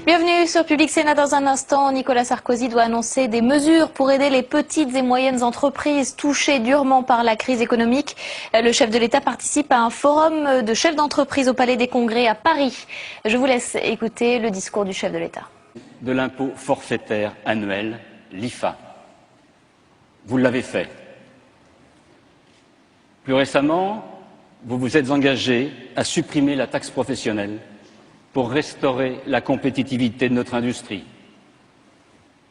Bienvenue sur Public Sénat. Dans un instant, Nicolas Sarkozy doit annoncer des mesures pour aider les petites et moyennes entreprises touchées durement par la crise économique. Le chef de l'État participe à un forum de chefs d'entreprise au Palais des Congrès à Paris. Je vous laisse écouter le discours du chef de l'État. De l'impôt forfaitaire annuel, l'IFA. Vous l'avez fait. Plus récemment, vous vous êtes engagé à supprimer la taxe professionnelle pour restaurer la compétitivité de notre industrie.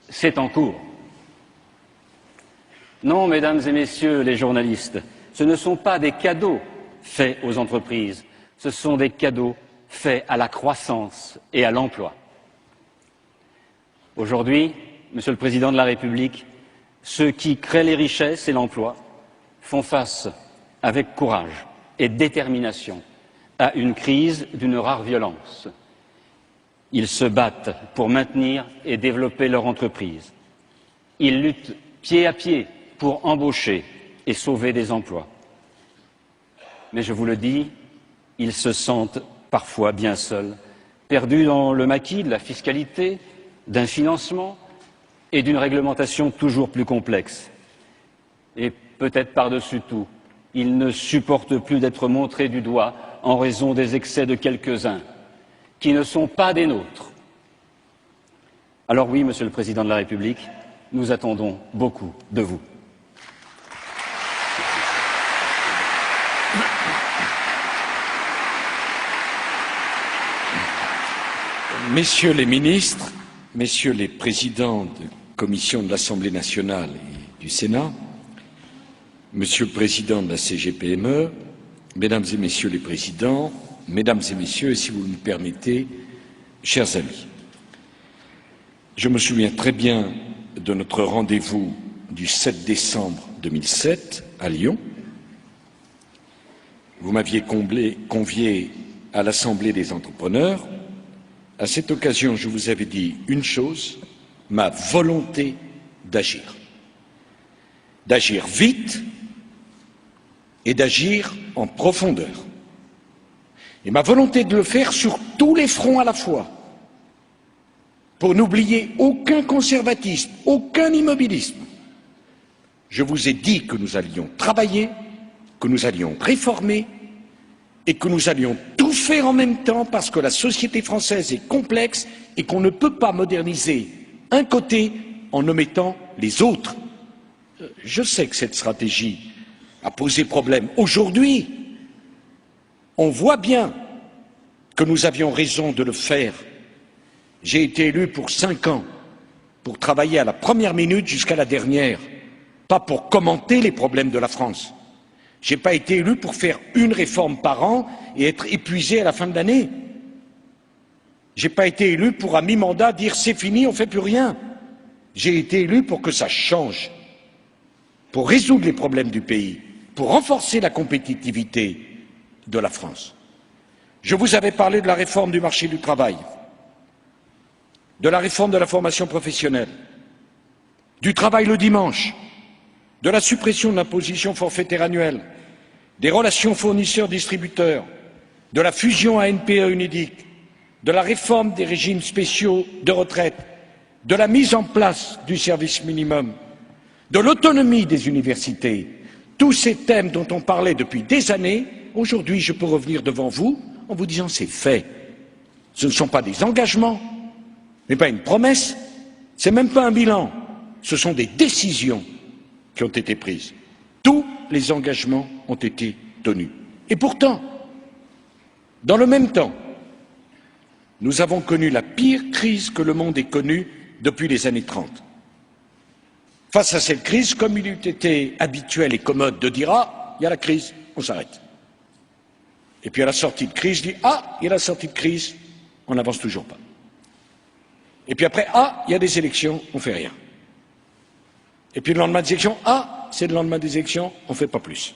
C'est en cours. Non, mesdames et messieurs les journalistes, ce ne sont pas des cadeaux faits aux entreprises, ce sont des cadeaux faits à la croissance et à l'emploi. Aujourd'hui, Monsieur le Président de la République, ceux qui créent les richesses et l'emploi font face avec courage et détermination à une crise d'une rare violence. Ils se battent pour maintenir et développer leur entreprise. Ils luttent pied à pied pour embaucher et sauver des emplois. Mais je vous le dis, ils se sentent parfois bien seuls, perdus dans le maquis de la fiscalité, d'un financement et d'une réglementation toujours plus complexe. Et peut-être par-dessus tout, ils ne supportent plus d'être montrés du doigt en raison des excès de quelques-uns, qui ne sont pas des nôtres. Alors oui, Monsieur le Président de la République, nous attendons beaucoup de vous. Messieurs les ministres, Messieurs les présidents de commission de l'Assemblée nationale et du Sénat, Monsieur le Président de la CGPME, Mesdames et Messieurs les présidents, Mesdames et Messieurs, et si vous me permettez, chers amis, je me souviens très bien de notre rendez-vous du 7 décembre 2007 à Lyon. Vous m'aviez convié à l'Assemblée des entrepreneurs. À cette occasion, je vous avais dit une chose, ma volonté d'agir. D'agir vite et d'agir en profondeur. Et ma volonté de le faire sur tous les fronts à la fois, pour n'oublier aucun conservatisme, aucun immobilisme. Je vous ai dit que nous allions travailler, que nous allions réformer et que nous allions tout faire en même temps parce que la société française est complexe et qu'on ne peut pas moderniser un côté en omettant les autres. Je sais que cette stratégie a posé problème. Aujourd'hui, on voit bien que nous avions raison de le faire. J'ai été élu pour 5 ans, pour travailler à la première minute jusqu'à la dernière, pas pour commenter les problèmes de la France. Je n'ai pas été élu pour faire une réforme par an et être épuisé à la fin de l'année. Je n'ai pas été élu pour à mi-mandat dire c'est fini, on ne fait plus rien. J'ai été élu pour que ça change, pour résoudre les problèmes du pays, pour renforcer la compétitivité de la France. Je vous avais parlé de la réforme du marché du travail, de la réforme de la formation professionnelle, du travail le dimanche, de la suppression de l'imposition forfaitaire annuelle, des relations fournisseurs-distributeurs, de la fusion ANPE-UNEDIC, de la réforme des régimes spéciaux de retraite, de la mise en place du service minimum, de l'autonomie des universités, tous ces thèmes dont on parlait depuis des années, aujourd'hui je peux revenir devant vous en vous disant c'est fait. Ce ne sont pas des engagements, ce n'est pas une promesse, ce n'est même pas un bilan, ce sont des décisions qui ont été prises. Tous les engagements ont été tenus. Et pourtant, dans le même temps, nous avons connu la pire crise que le monde ait connue depuis les années 30. Face à cette crise, comme il eût été habituel et commode de dire « Ah, il y a la crise, on s'arrête ». Et puis à la sortie de crise, je dis « Ah, il y a la sortie de crise, on n'avance toujours pas ». Et puis après « Ah, il y a des élections, on ne fait rien ». Et puis le lendemain des élections, ah, c'est le lendemain des élections, on ne fait pas plus.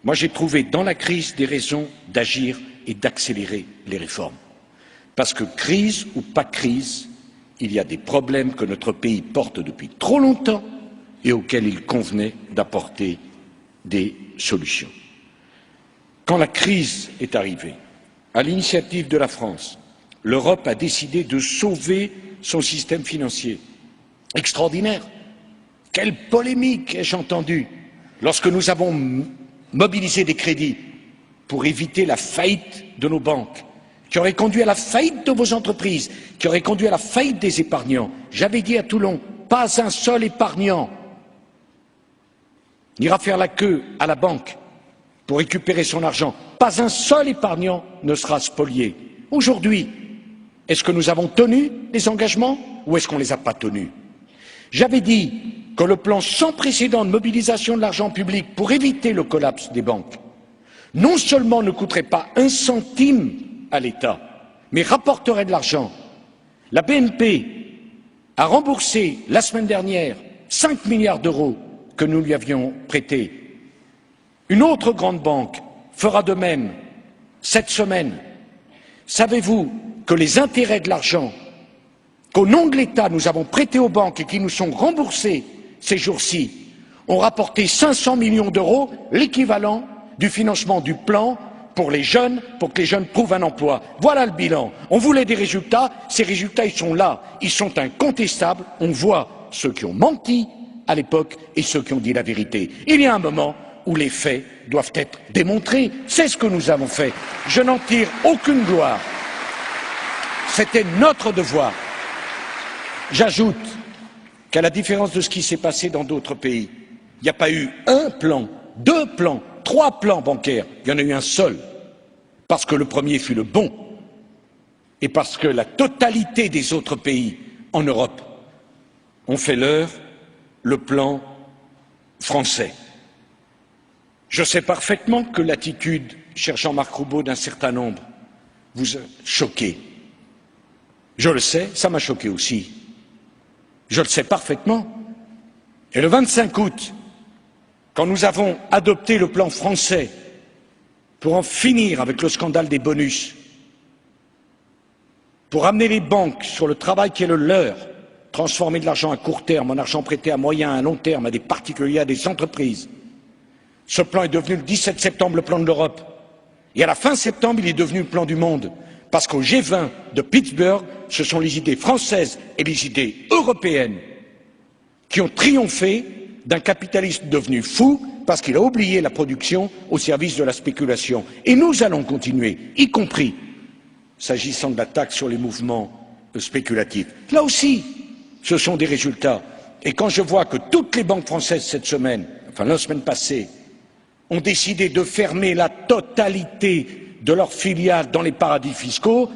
Moi, j'ai trouvé dans la crise des raisons d'agir et d'accélérer les réformes. Parce que crise ou pas crise, il y a des problèmes que notre pays porte depuis trop longtemps et auxquels il convenait d'apporter des solutions. Quand la crise est arrivée, à l'initiative de la France, l'Europe a décidé de sauver son système financier. Extraordinaire. Quelle polémique ai-je entendue lorsque nous avons mobilisé des crédits pour éviter la faillite de nos banques, qui aurait conduit à la faillite de vos entreprises, qui aurait conduit à la faillite des épargnants. J'avais dit à Toulon, pas un seul épargnant n'ira faire la queue à la banque pour récupérer son argent. Pas un seul épargnant ne sera spolié. Aujourd'hui, est-ce que nous avons tenu les engagements ou est-ce qu'on ne les a pas tenus? J'avais dit que le plan sans précédent de mobilisation de l'argent public pour éviter le collapse des banques non seulement ne coûterait pas un centime à l'État, mais rapporterait de l'argent. La BNP a remboursé la semaine dernière 5 milliards d'euros que nous lui avions prêtés. Une autre grande banque fera de même cette semaine. Savez-vous que les intérêts de l'argent qu'au nom de l'État nous avons prêté aux banques et qui nous sont remboursés ces jours-ci ont rapporté 500 millions d'euros, l'équivalent du financement du plan pour les jeunes, pour que les jeunes trouvent un emploi. Voilà le bilan. On voulait des résultats, ces résultats ils sont là, ils sont incontestables, on voit ceux qui ont menti à l'époque et ceux qui ont dit la vérité. Il y a un moment où les faits doivent être démontrés, c'est ce que nous avons fait. Je n'en tire aucune gloire. C'était notre devoir. J'ajoute qu'à la différence de ce qui s'est passé dans d'autres pays, il n'y a pas eu un plan, 2 plans, 3 plans bancaires, il y en a eu un seul, parce que le premier fut le bon, et parce que la totalité des autres pays en Europe ont fait leur, le plan français. Je sais parfaitement que l'attitude, cher Jean-Marc Roubaud, d'un certain nombre vous a choqué. Je le sais, ça m'a choqué aussi. Je le sais parfaitement. Et le 25 août, quand nous avons adopté le plan français pour en finir avec le scandale des bonus, pour amener les banques sur le travail qui est le leur, transformer de l'argent à court terme en argent prêté à moyen et à long terme à des particuliers, à des entreprises, ce plan est devenu le 17 septembre le plan de l'Europe. Et à la fin septembre, il est devenu le plan du monde. Parce qu'au G20 de Pittsburgh, ce sont les idées françaises et les idées européennes qui ont triomphé d'un capitalisme devenu fou parce qu'il a oublié la production au service de la spéculation. Et nous allons continuer, y compris s'agissant de la taxe sur les mouvements spéculatifs. Là aussi, ce sont des résultats. Et quand je vois que toutes les banques françaises cette semaine, enfin la semaine passée, ont décidé de fermer la totalité de leurs filiales dans les paradis fiscaux,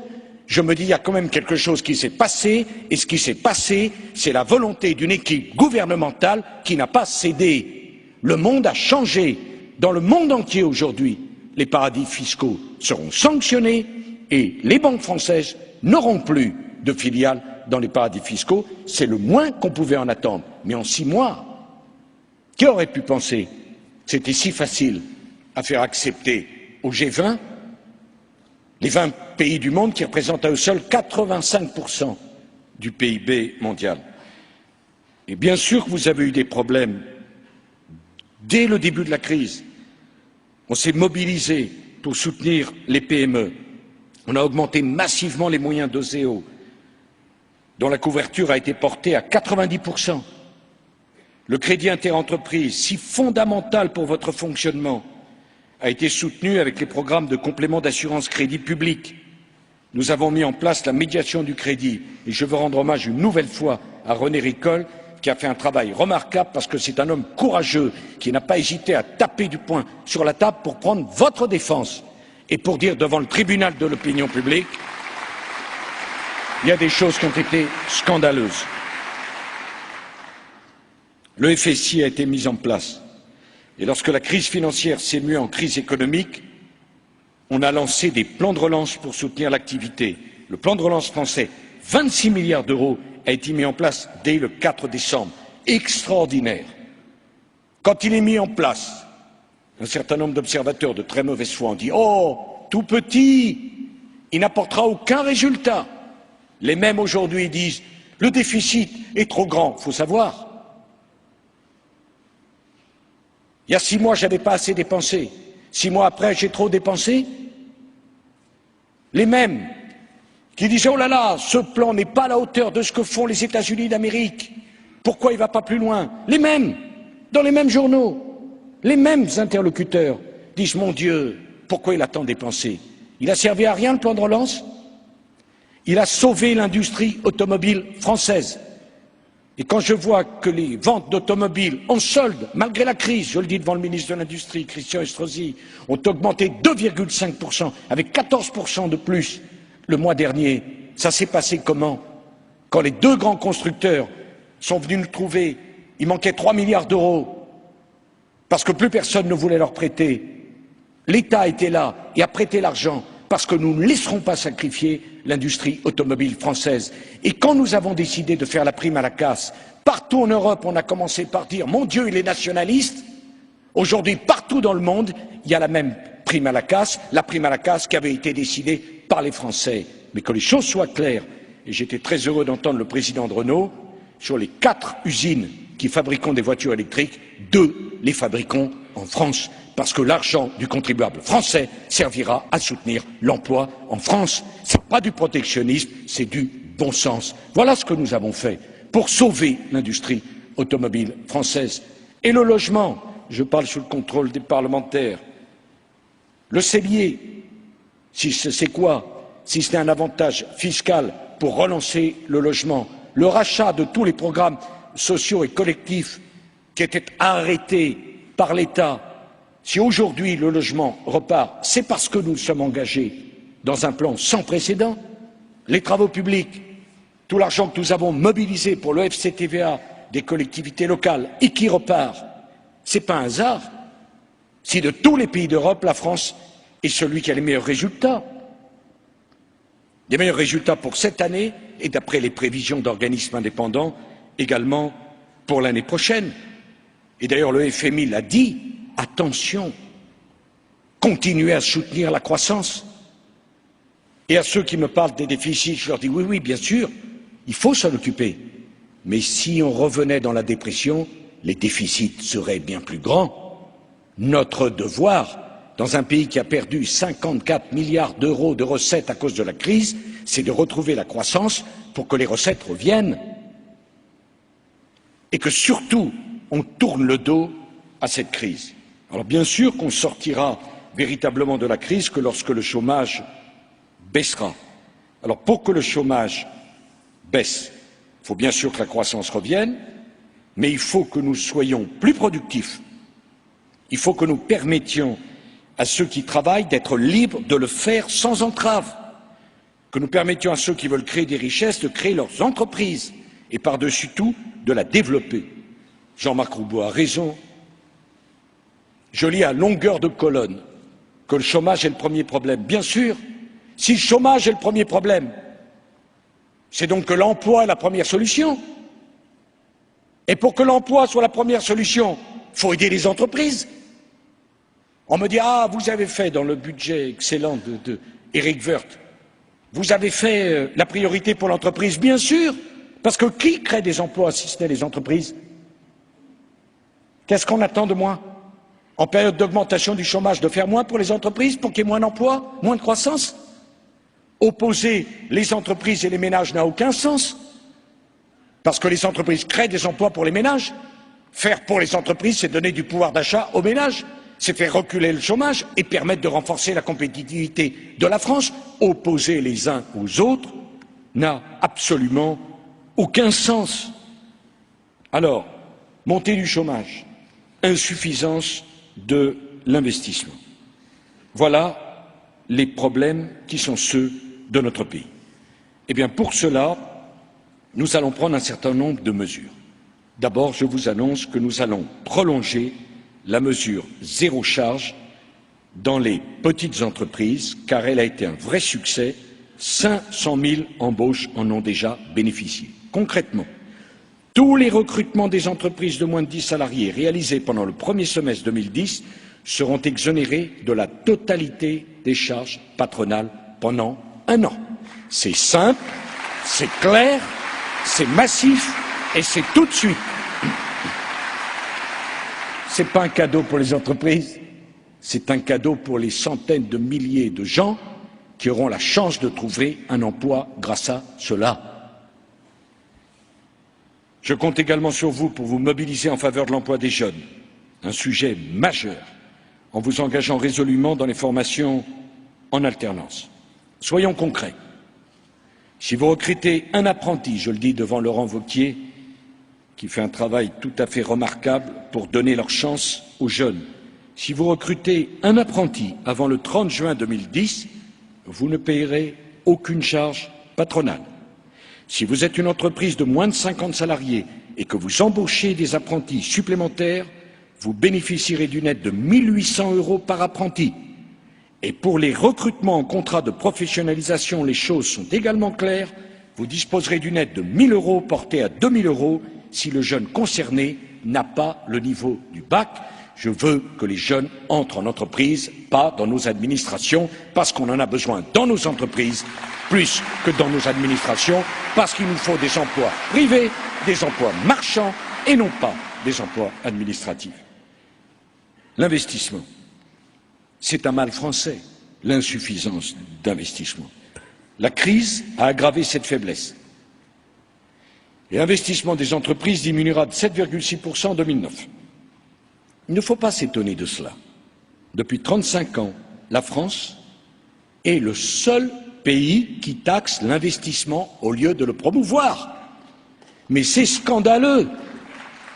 je me dis il y a quand même quelque chose qui s'est passé, et ce qui s'est passé, c'est la volonté d'une équipe gouvernementale qui n'a pas cédé. Le monde a changé. Dans le monde entier aujourd'hui, les paradis fiscaux seront sanctionnés et les banques françaises n'auront plus de filiales dans les paradis fiscaux. C'est le moins qu'on pouvait en attendre. Mais en 6 mois, qui aurait pu penser que c'était si facile à faire accepter au G20, les 20 pays du monde qui représentent à eux seuls 85% du PIB mondial. Et bien sûr que vous avez eu des problèmes. Dès le début de la crise, on s'est mobilisé pour soutenir les PME. On a augmenté massivement les moyens d'OSEO, dont la couverture a été portée à 90%. Le crédit interentreprise, si fondamental pour votre fonctionnement, a été soutenu avec les programmes de complément d'assurance crédit public. Nous avons mis en place la médiation du crédit et je veux rendre hommage une nouvelle fois à René Ricol qui a fait un travail remarquable parce que c'est un homme courageux qui n'a pas hésité à taper du poing sur la table pour prendre votre défense et pour dire devant le tribunal de l'opinion publique il y a des choses qui ont été scandaleuses. Le FSI a été mis en place. Et lorsque la crise financière s'est muée en crise économique, on a lancé des plans de relance pour soutenir l'activité. Le plan de relance français, 26 milliards d'euros, a été mis en place dès le 4 décembre. Extraordinaire. Quand il est mis en place, un certain nombre d'observateurs de très mauvaise foi ont dit « Oh, tout petit, il n'apportera aucun résultat ». Les mêmes aujourd'hui disent « Le déficit est trop grand ». Il faut savoir. Il y a 6 mois, je n'avais pas assez dépensé. 6 mois après, j'ai trop dépensé. Les mêmes qui disaient « Oh là là, ce plan n'est pas à la hauteur de ce que font les États-Unis d'Amérique. Pourquoi il ne va pas plus loin ?» Les mêmes, dans les mêmes journaux, les mêmes interlocuteurs disent « Mon Dieu, pourquoi il a tant dépensé? Il a servi à rien le plan de relance? Il a sauvé l'industrie automobile française. » Et quand je vois que les ventes d'automobiles en solde, malgré la crise, je le dis devant le ministre de l'Industrie, Christian Estrosi, ont augmenté 2,5%, avec 14% de plus le mois dernier. Ça s'est passé comment? Quand les deux grands constructeurs sont venus nous trouver, il manquait 3 milliards d'euros, parce que plus personne ne voulait leur prêter. L'État était là et a prêté l'argent, parce que nous ne laisserons pas sacrifier l'industrie automobile française. Et quand nous avons décidé de faire la prime à la casse, partout en Europe, on a commencé par dire « Mon Dieu, il est nationaliste ». Aujourd'hui, partout dans le monde, il y a la même prime à la casse qui avait été décidée par les Français. Mais que les choses soient claires, et j'étais très heureux d'entendre le président de Renault, sur les 4 usines qui fabriquent des voitures électriques, 2 les fabriquons en France, parce que l'argent du contribuable français servira à soutenir l'emploi en France. Ce n'est pas du protectionnisme, c'est du bon sens. Voilà ce que nous avons fait pour sauver l'industrie automobile française. Et le logement, je parle sous le contrôle des parlementaires. Le cellier, c'est quoi si ce n'est un avantage fiscal pour relancer le logement? Le rachat de tous les programmes sociaux et collectifs qui étaient arrêtés par l'État. Si aujourd'hui le logement repart, c'est parce que nous sommes engagés dans un plan sans précédent. Les travaux publics, tout l'argent que nous avons mobilisé pour le FCTVA des collectivités locales et qui repart, ce n'est pas un hasard. Si de tous les pays d'Europe, la France est celui qui a les meilleurs résultats. Les meilleurs résultats pour cette année et d'après les prévisions d'organismes indépendants, également pour l'année prochaine. Et d'ailleurs le FMI l'a dit, attention, continuez à soutenir la croissance. Et à ceux qui me parlent des déficits, je leur dis oui, oui, bien sûr, il faut s'en occuper. Mais si on revenait dans la dépression, les déficits seraient bien plus grands. Notre devoir, dans un pays qui a perdu 54 milliards d'euros de recettes à cause de la crise, c'est de retrouver la croissance pour que les recettes reviennent. Et que surtout, on tourne le dos à cette crise. Alors bien sûr qu'on sortira véritablement de la crise que lorsque le chômage baissera. Alors pour que le chômage baisse, il faut bien sûr que la croissance revienne, mais il faut que nous soyons plus productifs. Il faut que nous permettions à ceux qui travaillent d'être libres de le faire sans entrave, que nous permettions à ceux qui veulent créer des richesses de créer leurs entreprises et par-dessus tout de la développer. Jean-Marc Roubaud a raison. Je lis à longueur de colonne que le chômage est le premier problème. Bien sûr, si le chômage est le premier problème, c'est donc que l'emploi est la première solution. Et pour que l'emploi soit la première solution, il faut aider les entreprises. On me dit « Ah, vous avez fait dans le budget excellent de Éric Woerth, vous avez fait la priorité pour l'entreprise ». Bien sûr, parce que qui crée des emplois si ce n'est les entreprises? Qu'est-ce qu'on attend de moi, en période d'augmentation du chômage, de faire moins pour les entreprises, pour qu'il y ait moins d'emplois, moins de croissance? Opposer les entreprises et les ménages n'a aucun sens, parce que les entreprises créent des emplois pour les ménages. Faire pour les entreprises, c'est donner du pouvoir d'achat aux ménages, c'est faire reculer le chômage et permettre de renforcer la compétitivité de la France. Opposer les uns aux autres n'a absolument aucun sens. Alors, montée du chômage, insuffisance de l'investissement. Voilà les problèmes qui sont ceux de notre pays. Eh bien, pour cela, nous allons prendre un certain nombre de mesures. D'abord, je vous annonce que nous allons prolonger la mesure zéro charge dans les petites entreprises, car elle a été un vrai succès. 500 000 embauches en ont déjà bénéficié. Concrètement, tous les recrutements des entreprises de moins de 10 salariés réalisés pendant le premier semestre 2010 seront exonérés de la totalité des charges patronales pendant un an. C'est simple, c'est clair, c'est massif et c'est tout de suite. Ce n'est pas un cadeau pour les entreprises, c'est un cadeau pour les centaines de milliers de gens qui auront la chance de trouver un emploi grâce à cela. Je compte également sur vous pour vous mobiliser en faveur de l'emploi des jeunes, un sujet majeur, en vous engageant résolument dans les formations en alternance. Soyons concrets. Si vous recrutez un apprenti, je le dis devant Laurent Wauquiez, qui fait un travail tout à fait remarquable pour donner leur chance aux jeunes, si vous recrutez un apprenti avant le 30 juin 2010, vous ne payerez aucune charge patronale. Si vous êtes une entreprise de moins de 50 salariés et que vous embauchez des apprentis supplémentaires, vous bénéficierez d'une aide de 1 800 € par apprenti. Et pour les recrutements en contrat de professionnalisation, les choses sont également claires. Vous disposerez d'une aide de 1 000 € portée à 2 000 € si le jeune concerné n'a pas le niveau du bac. Je veux que les jeunes entrent en entreprise, pas dans nos administrations, parce qu'on en a besoin dans nos entreprises plus que dans nos administrations, parce qu'il nous faut des emplois privés, des emplois marchands et non pas des emplois administratifs. L'investissement, c'est un mal français, l'insuffisance d'investissement. La crise a aggravé cette faiblesse. Et l'investissement des entreprises diminuera de 7,6% en 2009. Il ne faut pas s'étonner de cela. Depuis 35 ans, la France est le seul pays qui taxe l'investissement au lieu de le promouvoir. Mais c'est scandaleux.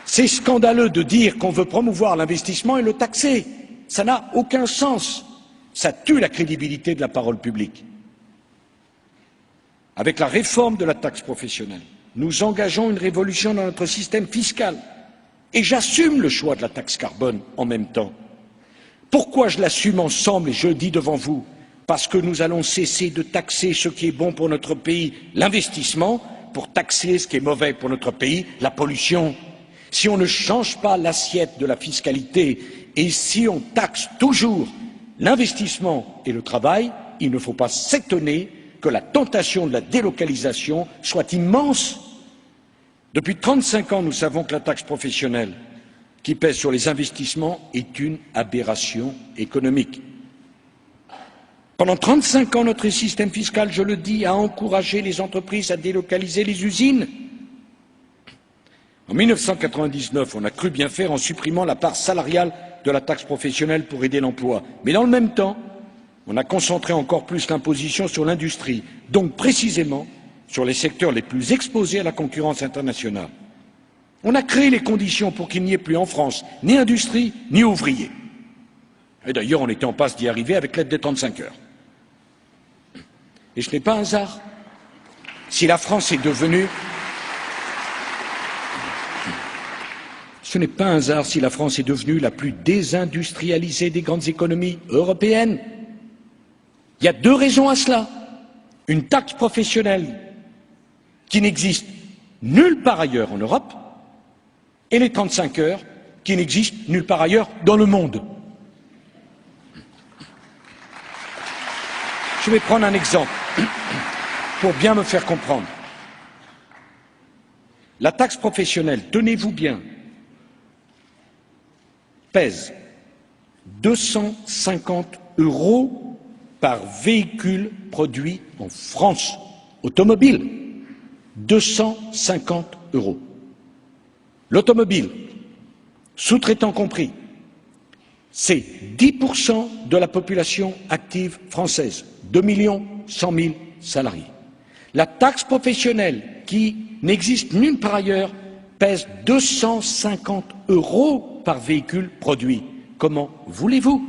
C'est scandaleux de dire qu'on veut promouvoir l'investissement et le taxer. Ça n'a aucun sens. Ça tue la crédibilité de la parole publique. Avec la réforme de la taxe professionnelle, nous engageons une révolution dans notre système fiscal. Et j'assume le choix de la taxe carbone en même temps. Pourquoi je l'assume ensemble et je le dis devant vous? Parce que nous allons cesser de taxer ce qui est bon pour notre pays, l'investissement, pour taxer ce qui est mauvais pour notre pays, la pollution. Si on ne change pas l'assiette de la fiscalité et si on taxe toujours l'investissement et le travail, il ne faut pas s'étonner que la tentation de la délocalisation soit immense. Depuis 35 ans, nous savons que la taxe professionnelle qui pèse sur les investissements est une aberration économique. Pendant 35 ans, notre système fiscal, je le dis, a encouragé les entreprises à délocaliser les usines. En 1999, on a cru bien faire en supprimant la part salariale de la taxe professionnelle pour aider l'emploi. Mais dans le même temps, on a concentré encore plus l'imposition sur l'industrie, donc précisément sur les secteurs les plus exposés à la concurrence internationale. On a créé les conditions pour qu'il n'y ait plus en France ni industrie ni ouvriers. Et d'ailleurs, on était en passe d'y arriver avec l'aide des 35 heures. Et ce n'est pas un hasard si la France est devenue la plus désindustrialisée des grandes économies européennes. Il y a deux raisons à cela. Une taxe professionnelle qui n'existe nulle part ailleurs en Europe et les 35 heures qui n'existent nulle part ailleurs dans le monde. Je vais prendre un exemple pour bien me faire comprendre. La taxe professionnelle, tenez-vous bien, pèse 250 € par véhicule produit en France, automobile. 250 €. L'automobile, sous-traitant compris, c'est 10% de la population active française, 2 100 000 salariés. La taxe professionnelle, qui n'existe nulle part ailleurs, pèse 250 € par véhicule produit. Comment voulez-vous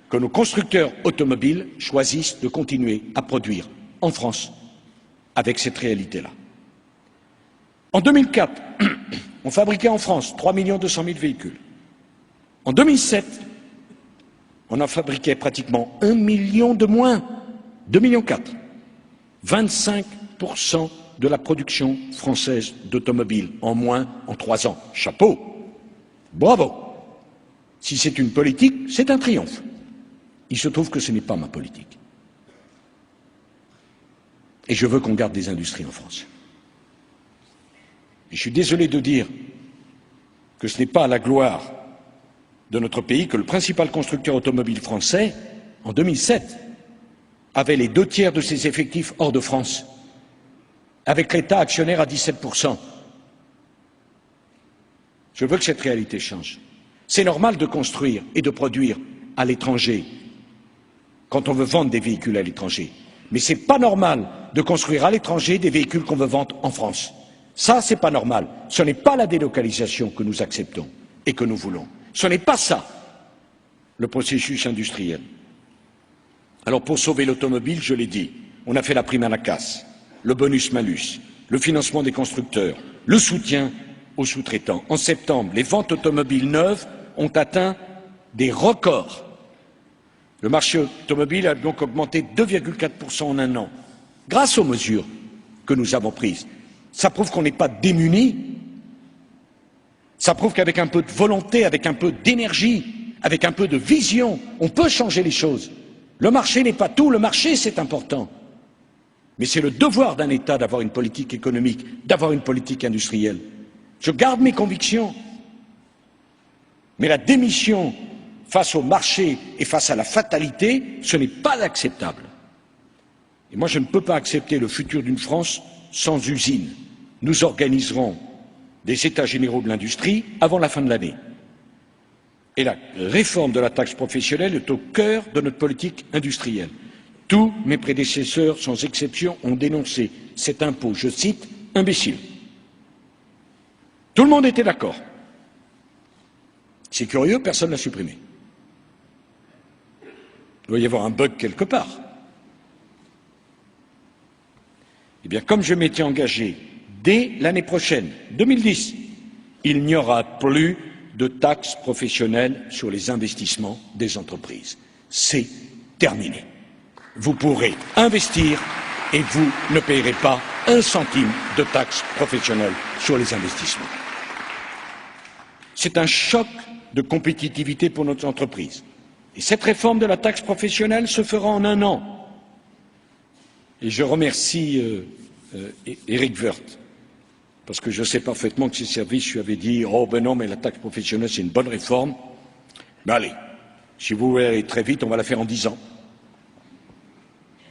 que nos constructeurs automobiles choisissent de continuer à produire en France avec cette réalité-là? En 2004, on fabriquait en France 3 200 000 véhicules. En 2007, on en fabriquait pratiquement 1 million de moins, 2,4 millions. 25% de la production française d'automobiles en moins en 3 ans. Chapeau! Bravo! Si c'est une politique, c'est un triomphe. Il se trouve que ce n'est pas ma politique. Et je veux qu'on garde des industries en France. Et je suis désolé de dire que ce n'est pas à la gloire de notre pays que le principal constructeur automobile français, en 2007, avait les 2/3 de ses effectifs hors de France, avec l'État actionnaire à 17%. Je veux que cette réalité change. C'est normal de construire et de produire à l'étranger quand on veut vendre des véhicules à l'étranger. Mais ce n'est pas normal de construire à l'étranger des véhicules qu'on veut vendre en France. Ça, c'est pas normal. Ce n'est pas la délocalisation que nous acceptons et que nous voulons. Ce n'est pas ça, le processus industriel. Alors pour sauver l'automobile, je l'ai dit, on a fait la prime à la casse, le bonus-malus, le financement des constructeurs, le soutien aux sous-traitants. En septembre, les ventes automobiles neuves ont atteint des records. Le marché automobile a donc augmenté 2,4% en un an, grâce aux mesures que nous avons prises. Ça prouve qu'on n'est pas démunis. Ça prouve qu'avec un peu de volonté, avec un peu d'énergie, avec un peu de vision, on peut changer les choses. Le marché n'est pas tout, le marché c'est important. Mais c'est le devoir d'un État d'avoir une politique économique, d'avoir une politique industrielle. Je garde mes convictions. Mais la démission face au marché et face à la fatalité, ce n'est pas acceptable. Et moi, je ne peux pas accepter le futur d'une France sans usine. Nous organiserons des États généraux de l'industrie avant la fin de l'année. Et la réforme de la taxe professionnelle est au cœur de notre politique industrielle. Tous mes prédécesseurs, sans exception, ont dénoncé cet impôt, je cite, imbécile. Tout le monde était d'accord. C'est curieux, personne ne l'a supprimé. Il doit y avoir un bug quelque part. Eh bien, comme je m'étais engagé, dès l'année prochaine, 2010, il n'y aura plus de taxe professionnelle sur les investissements des entreprises. C'est terminé. Vous pourrez investir et vous ne payerez pas un centime de taxe professionnelle sur les investissements. C'est un choc de compétitivité pour notre entreprise. Et cette réforme de la taxe professionnelle se fera en un an. Et je remercie Éric Woerth, parce que je sais parfaitement que ses services lui avaient dit « Oh ben non, mais la taxe professionnelle, c'est une bonne réforme. Mais allez, si vous voulez aller très vite, on va la faire en 10 ans.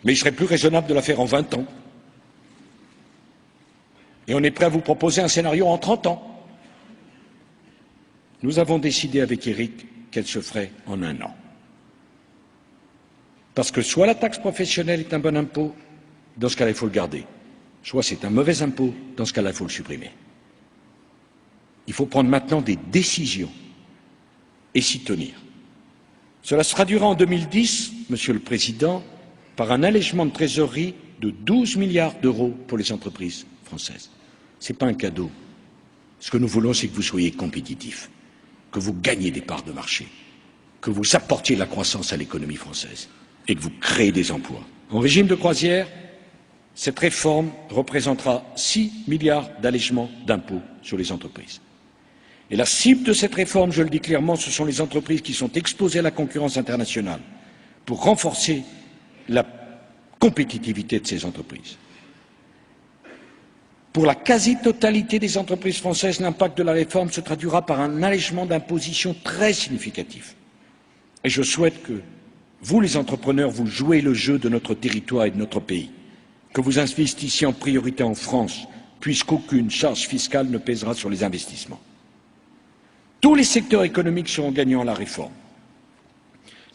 Mais il serait plus raisonnable de la faire en 20 ans. Et on est prêt à vous proposer un scénario en 30 ans. » Nous avons décidé avec Éric qu'elle se ferait en un an. Parce que soit la taxe professionnelle est un bon impôt, dans ce cas-là, il faut le garder. Soit c'est un mauvais impôt, dans ce cas-là, il faut le supprimer. Il faut prendre maintenant des décisions et s'y tenir. Cela se traduira en 2010, Monsieur le Président, par un allègement de trésorerie de 12 milliards d'euros pour les entreprises françaises. Ce n'est pas un cadeau. Ce que nous voulons, c'est que vous soyez compétitifs, que vous gagniez des parts de marché, que vous apportiez de la croissance à l'économie française et que vous créez des emplois. En régime de croisière, cette réforme représentera 6 milliards d'allègements d'impôts sur les entreprises. Et la cible de cette réforme, je le dis clairement, ce sont les entreprises qui sont exposées à la concurrence internationale pour renforcer la compétitivité de ces entreprises. Pour la quasi-totalité des entreprises françaises, l'impact de la réforme se traduira par un allègement d'imposition très significatif. Et je souhaite que vous, les entrepreneurs, vous jouez le jeu de notre territoire et de notre pays, que vous investissiez en priorité en France, puisqu'aucune charge fiscale ne pèsera sur les investissements. Tous les secteurs économiques seront gagnants à la réforme.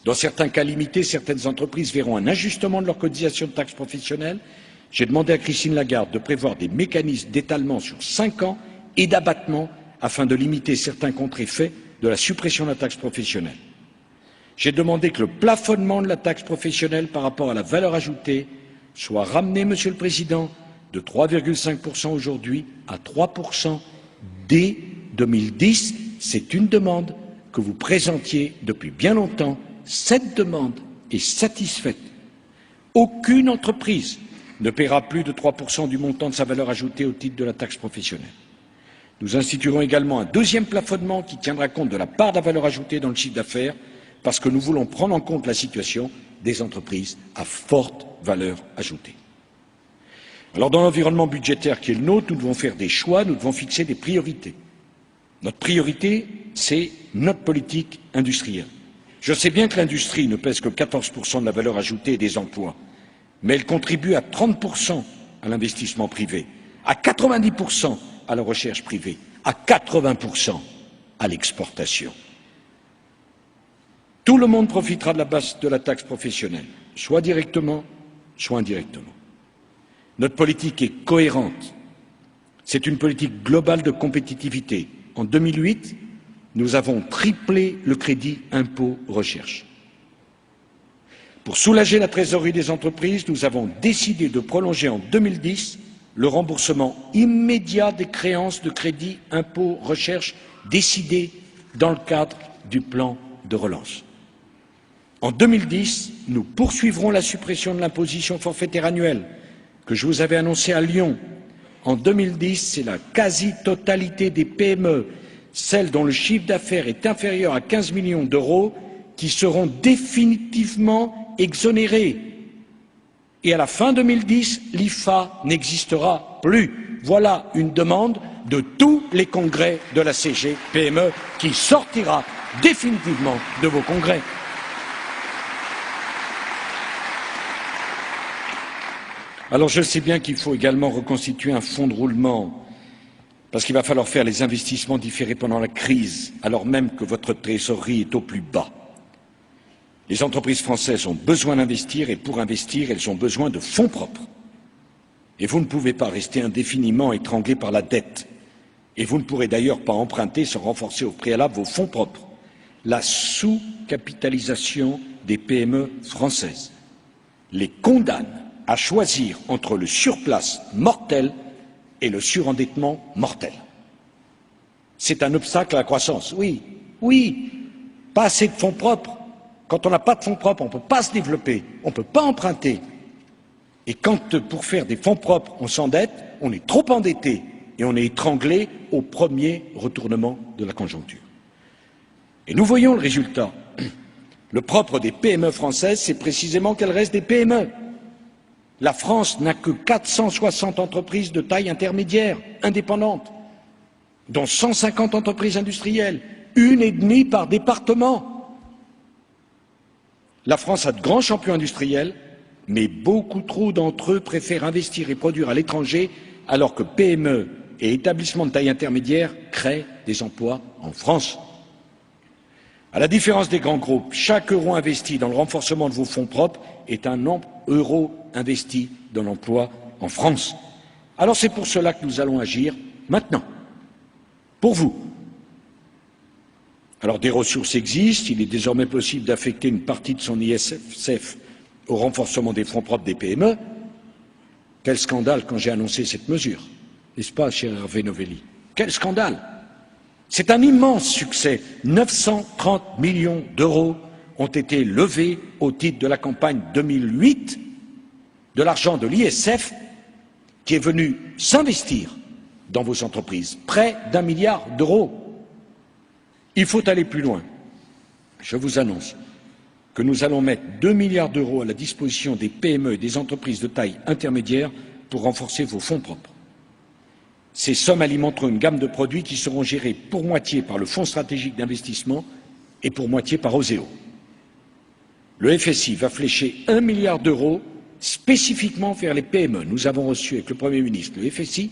Dans certains cas limités, certaines entreprises verront un ajustement de leur cotisation de taxe professionnelle. J'ai demandé à Christine Lagarde de prévoir des mécanismes d'étalement sur 5 ans et d'abattement afin de limiter certains contre-effets de la suppression de la taxe professionnelle. J'ai demandé que le plafonnement de la taxe professionnelle par rapport à la valeur ajoutée soit ramené, Monsieur le Président, de 3,5% aujourd'hui à 3% dès 2010. C'est une demande que vous présentiez depuis bien longtemps. Cette demande est satisfaite. Aucune entreprise ne paiera plus de 3% du montant de sa valeur ajoutée au titre de la taxe professionnelle. Nous instituerons également un deuxième plafonnement qui tiendra compte de la part de la valeur ajoutée dans le chiffre d'affaires, parce que nous voulons prendre en compte la situation des entreprises à forte valeur ajoutée. Alors, dans l'environnement budgétaire qui est le nôtre, nous devons faire des choix, nous devons fixer des priorités. Notre priorité, c'est notre politique industrielle. Je sais bien que l'industrie ne pèse que 14% de la valeur ajoutée et des emplois, mais elle contribue à 30% à l'investissement privé, à 90% à la recherche privée, à 80% à l'exportation. Tout le monde profitera de la baisse de la taxe professionnelle, soit directement, soit indirectement. Notre politique est cohérente. C'est une politique globale de compétitivité. En 2008, nous avons triplé le crédit impôt recherche. Pour soulager la trésorerie des entreprises, nous avons décidé de prolonger en 2010 le remboursement immédiat des créances de crédit impôt recherche décidées dans le cadre du plan de relance. En 2010, nous poursuivrons la suppression de l'imposition forfaitaire annuelle que je vous avais annoncée à Lyon. En 2010, c'est la quasi-totalité des PME, celles dont le chiffre d'affaires est inférieur à 15 millions d'euros, qui seront définitivement exonérées. Et à la fin 2010, l'IFA n'existera plus. Voilà une demande de tous les congrès de la CG PME qui sortira définitivement de vos congrès. Alors je sais bien qu'il faut également reconstituer un fonds de roulement, parce qu'il va falloir faire les investissements différés pendant la crise, alors même que votre trésorerie est au plus bas. Les entreprises françaises ont besoin d'investir et pour investir, elles ont besoin de fonds propres. Et vous ne pouvez pas rester indéfiniment étranglés par la dette. Et vous ne pourrez d'ailleurs pas emprunter sans renforcer au préalable vos fonds propres. La sous-capitalisation des PME françaises les condamne à choisir entre le surplace mortel et le surendettement mortel. C'est un obstacle à la croissance. Oui, pas assez de fonds propres. Quand on n'a pas de fonds propres, on ne peut pas se développer, on ne peut pas emprunter. Et quand, pour faire des fonds propres, on s'endette, on est trop endetté et on est étranglé au premier retournement de la conjoncture. Et nous voyons le résultat. Le propre des PME françaises, c'est précisément qu'elles restent des PME. La France n'a que 460 entreprises de taille intermédiaire, indépendantes, dont 150 entreprises industrielles, 1,5 par département. La France a de grands champions industriels, mais beaucoup trop d'entre eux préfèrent investir et produire à l'étranger, alors que PME et établissements de taille intermédiaire créent des emplois en France. À la différence des grands groupes, chaque euro investi dans le renforcement de vos fonds propres est un euro investi dans l'emploi en France. Alors c'est pour cela que nous allons agir maintenant, pour vous. Alors des ressources existent, il est désormais possible d'affecter une partie de son ISF au renforcement des fonds propres des PME. Quel scandale quand j'ai annoncé cette mesure, n'est-ce pas, cher Hervé Novelli? Quel scandale! C'est un immense succès. 930 millions d'euros ont été levés au titre de la campagne 2008, de l'argent de l'ISF qui est venu s'investir dans vos entreprises, près d'1 milliard d'euros. Il faut aller plus loin. Je vous annonce que nous allons mettre 2 milliards d'euros à la disposition des PME et des entreprises de taille intermédiaire pour renforcer vos fonds propres. Ces sommes alimenteront une gamme de produits qui seront gérés pour moitié par le Fonds stratégique d'investissement et pour moitié par OSEO. Le FSI va flécher 1 milliard d'euros spécifiquement vers les PME. Nous avons reçu avec le Premier ministre le FSI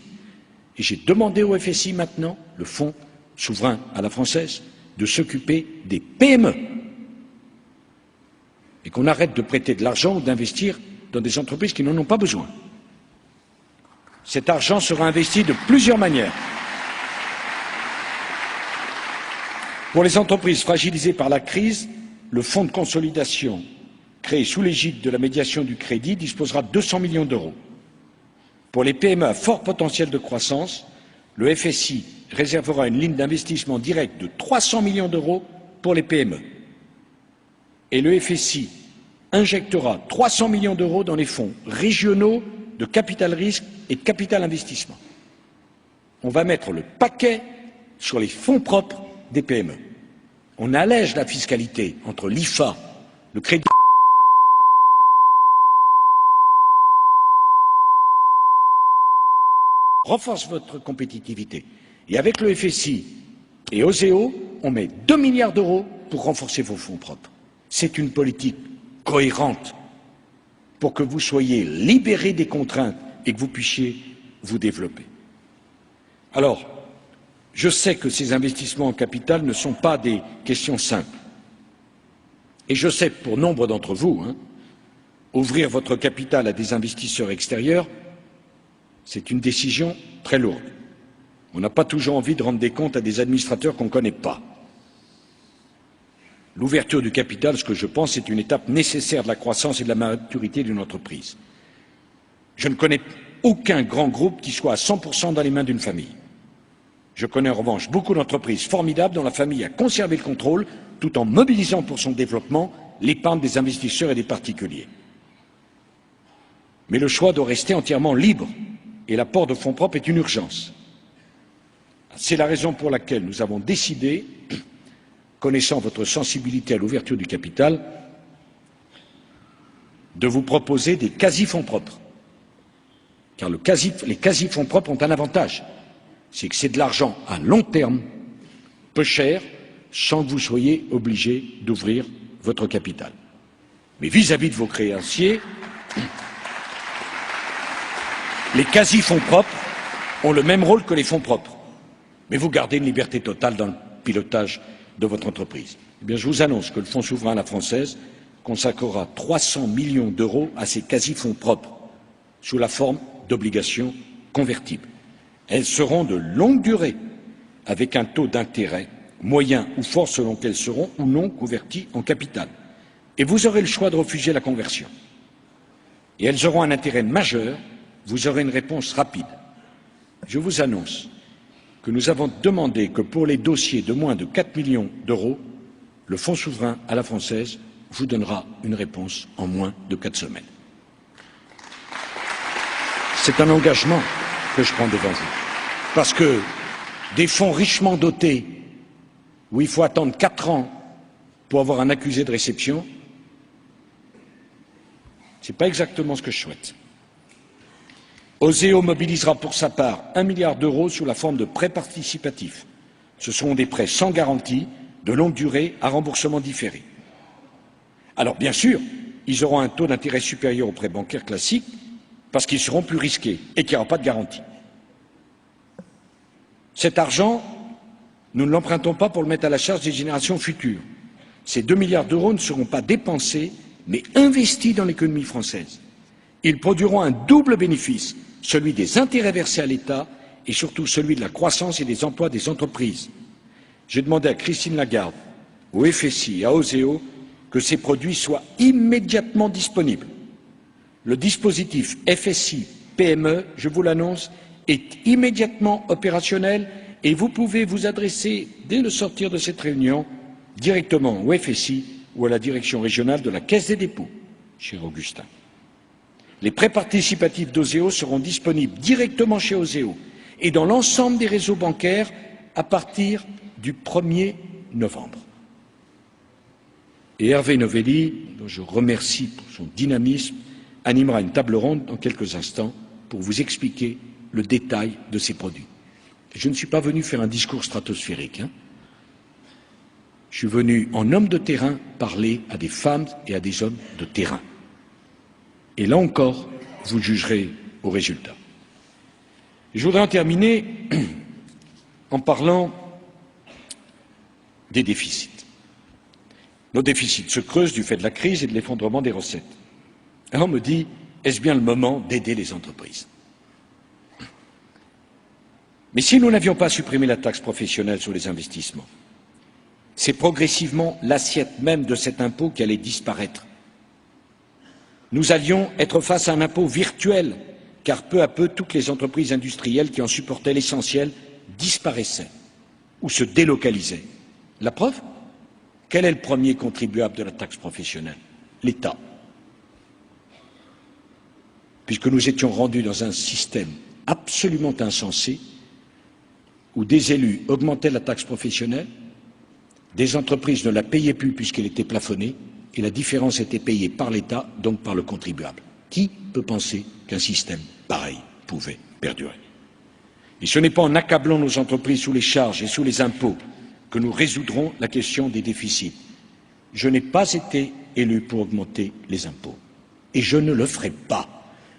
et j'ai demandé au FSI maintenant, le Fonds souverain à la française, de s'occuper des PME et qu'on arrête de prêter de l'argent ou d'investir dans des entreprises qui n'en ont pas besoin. Cet argent sera investi de plusieurs manières. Pour les entreprises fragilisées par la crise, le fonds de consolidation créé sous l'égide de la médiation du crédit disposera de 200 millions d'euros. Pour les PME à fort potentiel de croissance, le FSI réservera une ligne d'investissement direct de 300 millions d'euros pour les PME. Et le FSI injectera 300 millions d'euros dans les fonds régionaux de capital risque et de capital investissement. On va mettre le paquet sur les fonds propres des PME. On allège la fiscalité entre l'IFA, le crédit renforce votre compétitivité. Et avec le FSI et OSEO, on met 2 milliards d'euros pour renforcer vos fonds propres. C'est une politique cohérente. pour que vous soyez libérés des contraintes et que vous puissiez vous développer. Alors, je sais que ces investissements en capital ne sont pas des questions simples. Et je sais que pour nombre d'entre vous, ouvrir votre capital à des investisseurs extérieurs, c'est une décision très lourde. On n'a pas toujours envie de rendre des comptes à des administrateurs qu'on ne connaît pas. L'ouverture du capital, ce que je pense, est une étape nécessaire de la croissance et de la maturité d'une entreprise. Je ne connais aucun grand groupe qui soit à 100% dans les mains d'une famille. Je connais en revanche beaucoup d'entreprises formidables dont la famille a conservé le contrôle tout en mobilisant pour son développement l'épargne des investisseurs et des particuliers. Mais le choix doit rester entièrement libre et l'apport de fonds propres est une urgence. C'est la raison pour laquelle nous avons décidé, connaissant votre sensibilité à l'ouverture du capital, de vous proposer des quasi-fonds propres. Car les quasi-fonds propres ont un avantage, c'est que c'est de l'argent à long terme, peu cher, sans que vous soyez obligé d'ouvrir votre capital. Mais vis-à-vis de vos créanciers, les quasi-fonds propres ont le même rôle que les fonds propres, mais vous gardez une liberté totale dans le pilotage de votre entreprise. Eh bien, je vous annonce que le Fonds souverain à la française consacrera 300 millions d'euros à ces quasi-fonds propres, sous la forme d'obligations convertibles. Elles seront de longue durée, avec un taux d'intérêt moyen ou fort selon qu'elles seront ou non converties en capital. Et vous aurez le choix de refuser la conversion. Et elles auront un intérêt majeur, vous aurez une réponse rapide. Je vous annonce que nous avons demandé que pour les dossiers de moins de 4 millions d'euros, le Fonds souverain à la française vous donnera une réponse en moins de 4 semaines. C'est un engagement que je prends devant vous. Parce que des fonds richement dotés, où il faut attendre 4 ans pour avoir un accusé de réception, ce n'est pas exactement ce que je souhaite. Oseo mobilisera pour sa part 1 milliard d'euros sous la forme de prêts participatifs. Ce seront des prêts sans garantie, de longue durée, à remboursement différé. Alors bien sûr, ils auront un taux d'intérêt supérieur aux prêts bancaires classiques, parce qu'ils seront plus risqués et qu'il n'y aura pas de garantie. Cet argent, nous ne l'empruntons pas pour le mettre à la charge des générations futures. Ces 2 milliards d'euros ne seront pas dépensés, mais investis dans l'économie française. Ils produiront un double bénéfice, celui des intérêts versés à l'État et surtout celui de la croissance et des emplois des entreprises. J'ai demandé à Christine Lagarde, au FSI et à Oseo que ces produits soient immédiatement disponibles. Le dispositif FSI PME, je vous l'annonce, est immédiatement opérationnel et vous pouvez vous adresser, dès le sortir de cette réunion, directement au FSI ou à la direction régionale de la Caisse des dépôts, cher Augustin. Les prêts participatifs d'Oseo seront disponibles directement chez Oseo et dans l'ensemble des réseaux bancaires à partir du 1er novembre. Et Hervé Novelli, dont je remercie pour son dynamisme, animera une table ronde dans quelques instants pour vous expliquer le détail de ces produits. Je ne suis pas venu faire un discours stratosphérique. Je suis venu en homme de terrain parler à des femmes et à des hommes de terrain. Et là encore, vous jugerez au résultat. Je voudrais en terminer en parlant des déficits. Nos déficits se creusent du fait de la crise et de l'effondrement des recettes. Alors on me dit, est-ce bien le moment d'aider les entreprises? Mais si nous n'avions pas supprimé la taxe professionnelle sur les investissements, c'est progressivement l'assiette même de cet impôt qui allait disparaître. Nous allions être face à un impôt virtuel, car peu à peu, toutes les entreprises industrielles qui en supportaient l'essentiel disparaissaient ou se délocalisaient. La preuve? Quel est le premier contribuable de la taxe professionnelle? L'État. Puisque nous étions rendus dans un système absolument insensé, où des élus augmentaient la taxe professionnelle, des entreprises ne la payaient plus puisqu'elle était plafonnée, et la différence était payée par l'État, donc par le contribuable. Qui peut penser qu'un système pareil pouvait perdurer? Et ce n'est pas en accablant nos entreprises sous les charges et sous les impôts que nous résoudrons la question des déficits. Je n'ai pas été élu pour augmenter les impôts. Et je ne le ferai pas,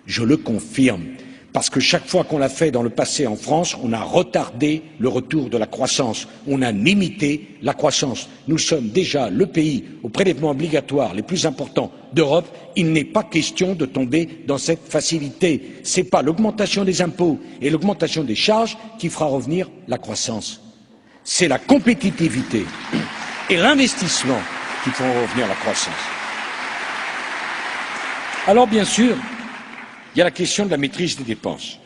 je le confirme, parce que chaque fois qu'on l'a fait dans le passé en France, on a retardé le retour de la croissance, on a limité la croissance. Nous sommes déjà le pays aux prélèvements obligatoires les plus importants d'Europe. Il n'est pas question de tomber dans cette facilité. Ce n'est pas l'augmentation des impôts et l'augmentation des charges qui fera revenir la croissance. C'est la compétitivité et l'investissement qui feront revenir la croissance. Alors bien sûr, il y a la question de la maîtrise des dépenses.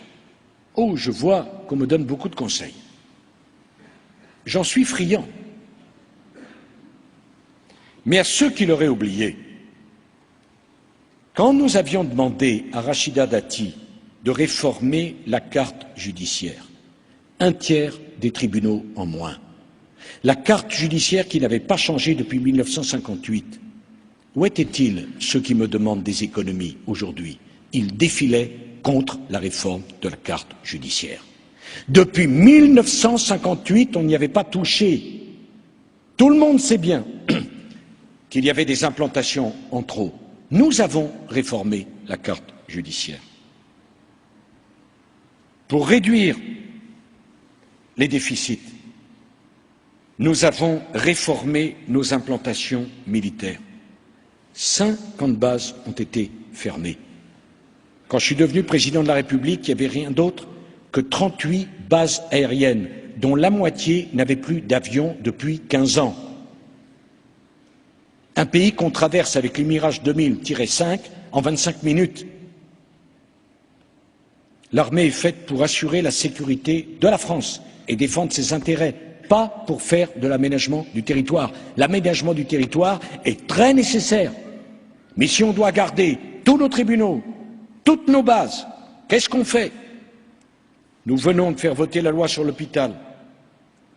Oh, je vois qu'on me donne beaucoup de conseils. J'en suis friand. Mais à ceux qui l'auraient oublié, quand nous avions demandé à Rachida Dati de réformer la carte judiciaire, un tiers des tribunaux en moins, la carte judiciaire qui n'avait pas changé depuis 1958, où étaient-ils ceux qui me demandent des économies aujourd'hui? Ils défilaient contre la réforme de la carte judiciaire. Depuis 1958, on n'y avait pas touché. Tout le monde sait bien qu'il y avait des implantations en trop. Nous avons réformé la carte judiciaire. Pour réduire les déficits, nous avons réformé nos implantations militaires. 50 bases ont été fermées. Quand je suis devenu président de la République, il n'y avait rien d'autre que 38 bases aériennes, dont la moitié n'avait plus d'avion depuis 15 ans. Un pays qu'on traverse avec les Mirage 2000-5 en 25 minutes. L'armée est faite pour assurer la sécurité de la France et défendre ses intérêts, pas pour faire de l'aménagement du territoire. L'aménagement du territoire est très nécessaire. Mais si on doit garder tous nos tribunaux, toutes nos bases, qu'est-ce qu'on fait? Nous venons de faire voter la loi sur l'hôpital,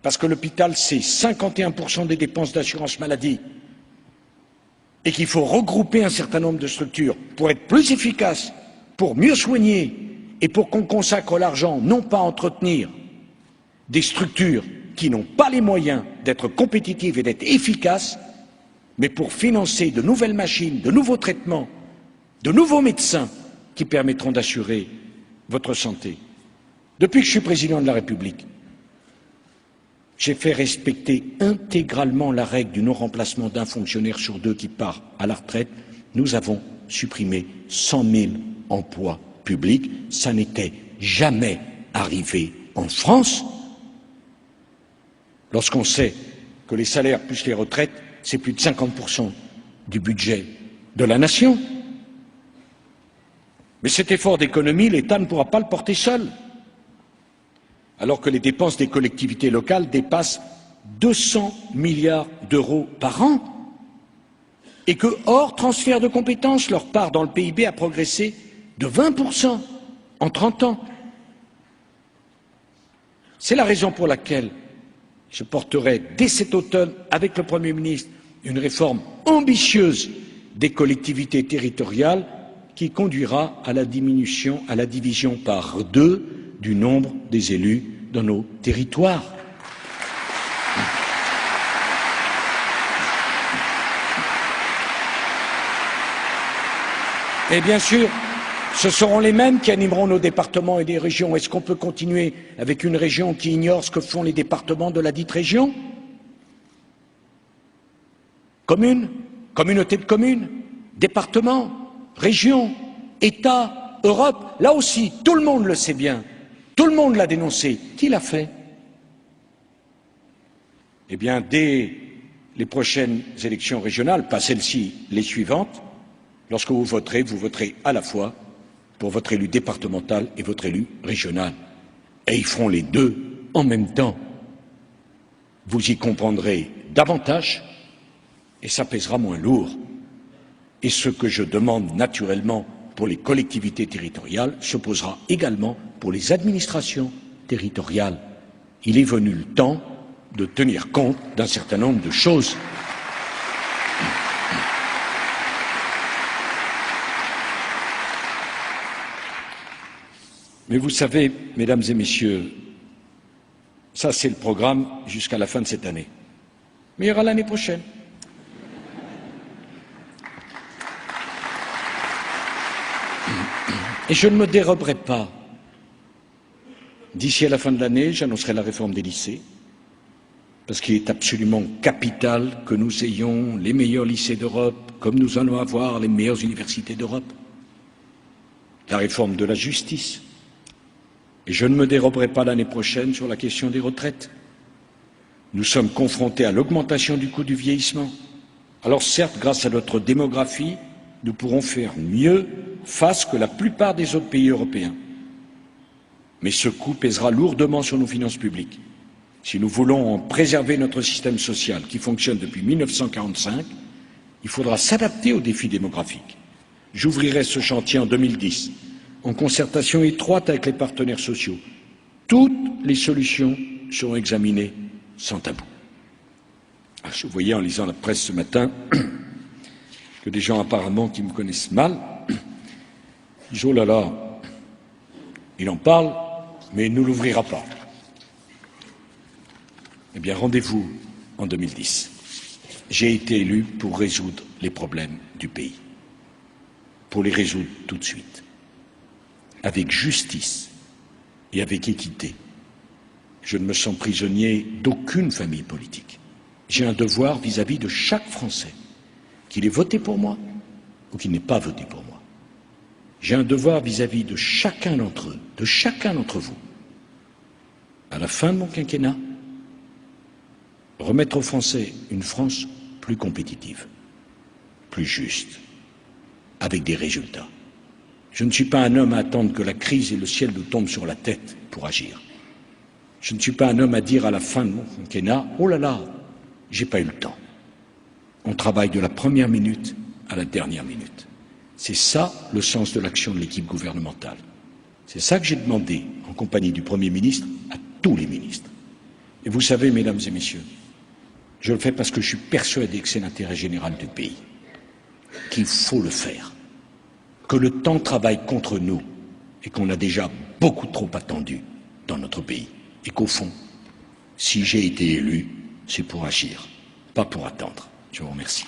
parce que l'hôpital, c'est 51% des dépenses d'assurance maladie, et qu'il faut regrouper un certain nombre de structures pour être plus efficace, pour mieux soigner, et pour qu'on consacre l'argent, non pas à entretenir des structures qui n'ont pas les moyens d'être compétitives et d'être efficaces, mais pour financer de nouvelles machines, de nouveaux traitements, de nouveaux médecins qui permettront d'assurer votre santé. Depuis que je suis président de la République, j'ai fait respecter intégralement la règle du non-remplacement d'un fonctionnaire sur deux qui part à la retraite. Nous avons supprimé 100 000 emplois publics. Ça n'était jamais arrivé en France. Lorsqu'on sait que les salaires plus les retraites, c'est plus de 50% du budget de la nation. Mais cet effort d'économie, l'État ne pourra pas le porter seul, alors que les dépenses des collectivités locales dépassent 200 milliards d'euros par an, et que, hors transfert de compétences, leur part dans le PIB a progressé de 20% en 30 ans. C'est la raison pour laquelle je porterai dès cet automne, avec le Premier ministre, une réforme ambitieuse des collectivités territoriales qui conduira à la diminution, à la division par 2 du nombre des élus dans nos territoires. Et bien sûr, ce seront les mêmes qui animeront nos départements et des régions. Est-ce qu'on peut continuer avec une région qui ignore ce que font les départements de la dite région? Communes, communauté de communes, départements, régions, État, Europe, là aussi, tout le monde le sait bien, tout le monde l'a dénoncé. Qui l'a fait? Eh bien, dès les prochaines élections régionales, pas celles-ci, les suivantes, lorsque vous voterez à la fois pour votre élu départemental et votre élu régional. Et ils feront les deux en même temps. Vous y comprendrez davantage et ça pèsera moins lourd. Et ce que je demande naturellement pour les collectivités territoriales se posera également pour les administrations territoriales. Il est venu le temps de tenir compte d'un certain nombre de choses. Mais vous savez, mesdames et messieurs, ça c'est le programme jusqu'à la fin de cette année. Mais il y aura l'année prochaine. Et je ne me déroberai pas. D'ici à la fin de l'année, j'annoncerai la réforme des lycées, parce qu'il est absolument capital que nous ayons les meilleurs lycées d'Europe, comme nous allons avoir les meilleures universités d'Europe. La réforme de la justice. Et je ne me déroberai pas l'année prochaine sur la question des retraites. Nous sommes confrontés à l'augmentation du coût du vieillissement. Alors certes, grâce à notre démographie, nous pourrons faire mieux face que la plupart des autres pays européens. Mais ce coût pèsera lourdement sur nos finances publiques. Si nous voulons préserver notre système social qui fonctionne depuis 1945, il faudra s'adapter aux défis démographiques. J'ouvrirai ce chantier en 2010, en concertation étroite avec les partenaires sociaux. Toutes les solutions seront examinées sans tabou. Je voyais en lisant la presse ce matin que des gens apparemment qui me connaissent mal disent « Oh là là, il en parle, mais il ne l'ouvrira pas ». Eh bien, rendez-vous en 2010. J'ai été élu pour résoudre les problèmes du pays, pour les résoudre tout de suite, avec justice et avec équité. Je ne me sens prisonnier d'aucune famille politique. J'ai un devoir vis-à-vis de chaque Français, qu'il ait voté pour moi ou qu'il n'ait pas voté pour moi. J'ai un devoir vis-à-vis de chacun d'entre eux, de chacun d'entre vous. À la fin de mon quinquennat, remettre aux Français une France plus compétitive, plus juste, avec des résultats. Je ne suis pas un homme à attendre que la crise et le ciel nous tombent sur la tête pour agir. Je ne suis pas un homme à dire à la fin de mon quinquennat « Oh là là, j'ai pas eu le temps ». On travaille de la première minute à la dernière minute. C'est ça le sens de l'action de l'équipe gouvernementale. C'est ça que j'ai demandé, en compagnie du Premier ministre, à tous les ministres. Et vous savez, mesdames et messieurs, je le fais parce que je suis persuadé que c'est l'intérêt général du pays, qu'il faut le faire, que le temps travaille contre nous et qu'on a déjà beaucoup trop attendu dans notre pays. Et qu'au fond, si j'ai été élu, c'est pour agir, pas pour attendre. Je vous remercie.